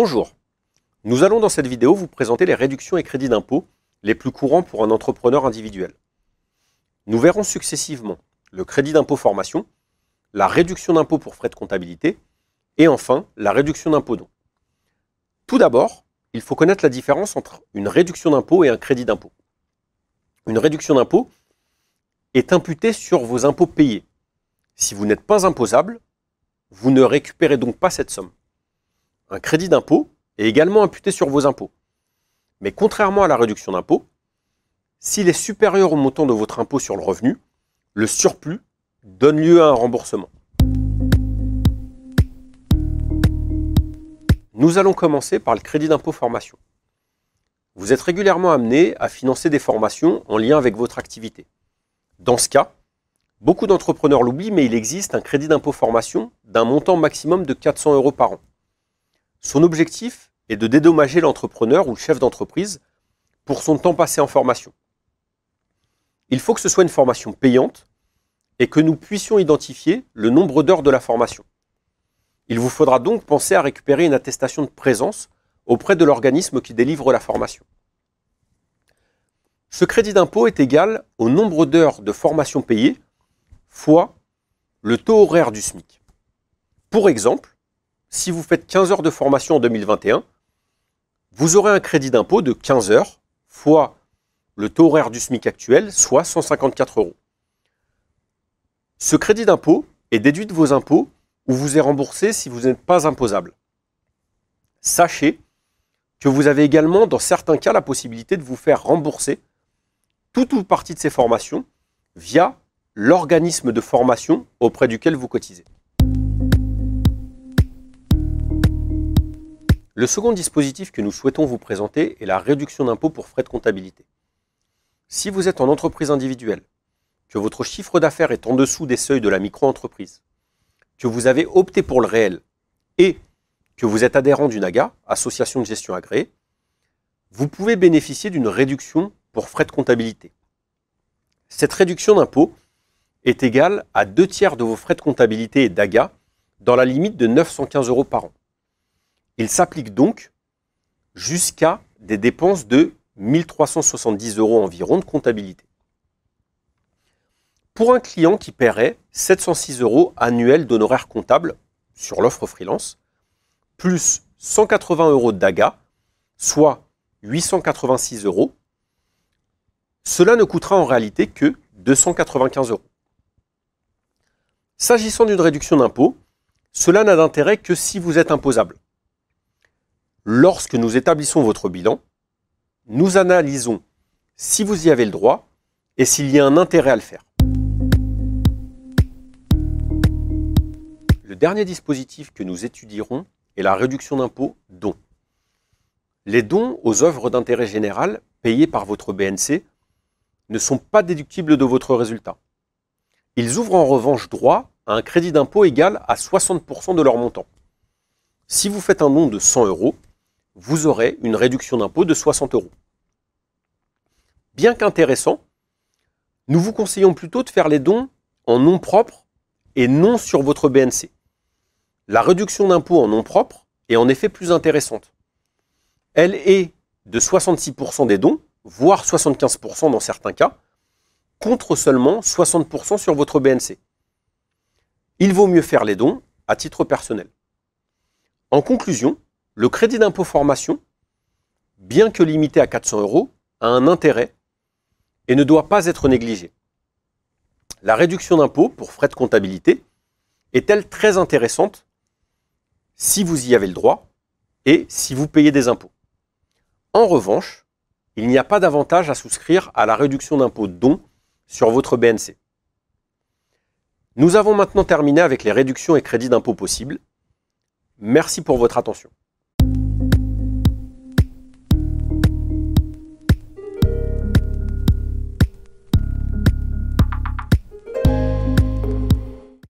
Bonjour, nous allons dans cette vidéo vous présenter les réductions et crédits d'impôt les plus courants pour un entrepreneur individuel. Nous verrons successivement le crédit d'impôt formation, la réduction d'impôt pour frais de comptabilité et enfin la réduction d'impôt don. Tout d'abord, il faut connaître la différence entre une réduction d'impôt et un crédit d'impôt. Une réduction d'impôt est imputée sur vos impôts payés. Si vous n'êtes pas imposable, vous ne récupérez donc pas cette somme. Un crédit d'impôt est également imputé sur vos impôts. Mais contrairement à la réduction d'impôt, s'il est supérieur au montant de votre impôt sur le revenu, le surplus donne lieu à un remboursement. Nous allons commencer par le crédit d'impôt formation. Vous êtes régulièrement amené à financer des formations en lien avec votre activité. Dans ce cas, beaucoup d'entrepreneurs l'oublient, mais il existe un crédit d'impôt formation d'un montant maximum de 400 € par an. Son objectif est de dédommager l'entrepreneur ou le chef d'entreprise pour son temps passé en formation. Il faut que ce soit une formation payante et que nous puissions identifier le nombre d'heures de la formation. Il vous faudra donc penser à récupérer une attestation de présence auprès de l'organisme qui délivre la formation. Ce crédit d'impôt est égal au nombre d'heures de formation payées fois le taux horaire du SMIC. Pour exemple, si vous faites 15 heures de formation en 2021, vous aurez un crédit d'impôt de 15 heures fois le taux horaire du SMIC actuel, soit 154 €. Ce crédit d'impôt est déduit de vos impôts ou vous est remboursé si vous n'êtes pas imposable. Sachez que vous avez également, dans certains cas, la possibilité de vous faire rembourser toute ou partie de ces formations via l'organisme de formation auprès duquel vous cotisez. Le second dispositif que nous souhaitons vous présenter est la réduction d'impôt pour frais de comptabilité. Si vous êtes en entreprise individuelle, que votre chiffre d'affaires est en dessous des seuils de la micro-entreprise, que vous avez opté pour le réel et que vous êtes adhérent d'une AGA, Association de gestion agréée, vous pouvez bénéficier d'une réduction pour frais de comptabilité. Cette réduction d'impôt est égale à 2/3 de vos frais de comptabilité et d'AGA dans la limite de 915 € par an. Il s'applique donc jusqu'à des dépenses de 1 370 € environ de comptabilité. Pour un client qui paierait 706 € annuels d'honoraires comptables sur l'offre freelance, plus 180 € d'AGA, soit 886 €, cela ne coûtera en réalité que 295 €. S'agissant d'une réduction d'impôt, cela n'a d'intérêt que si vous êtes imposable. Lorsque nous établissons votre bilan, nous analysons si vous y avez le droit et s'il y a un intérêt à le faire. Le dernier dispositif que nous étudierons est la réduction d'impôt dons. Les dons aux œuvres d'intérêt général payés par votre BNC ne sont pas déductibles de votre résultat. Ils ouvrent en revanche droit à un crédit d'impôt égal à 60% de leur montant. Si vous faites un don de 100 €, vous aurez une réduction d'impôt de 60 €. Bien qu'intéressant, nous vous conseillons plutôt de faire les dons en nom propre et non sur votre BNC. La réduction d'impôt en nom propre est en effet plus intéressante. Elle est de 66% des dons, voire 75% dans certains cas, contre seulement 60% sur votre BNC. Il vaut mieux faire les dons à titre personnel. En conclusion, le crédit d'impôt formation, bien que limité à 400 €, a un intérêt et ne doit pas être négligé. La réduction d'impôt pour frais de comptabilité est-elle très intéressante si vous y avez le droit et si vous payez des impôts. En revanche, il n'y a pas d'avantage à souscrire à la réduction d'impôt don sur votre BNC. Nous avons maintenant terminé avec les réductions et crédits d'impôt possibles. Merci pour votre attention.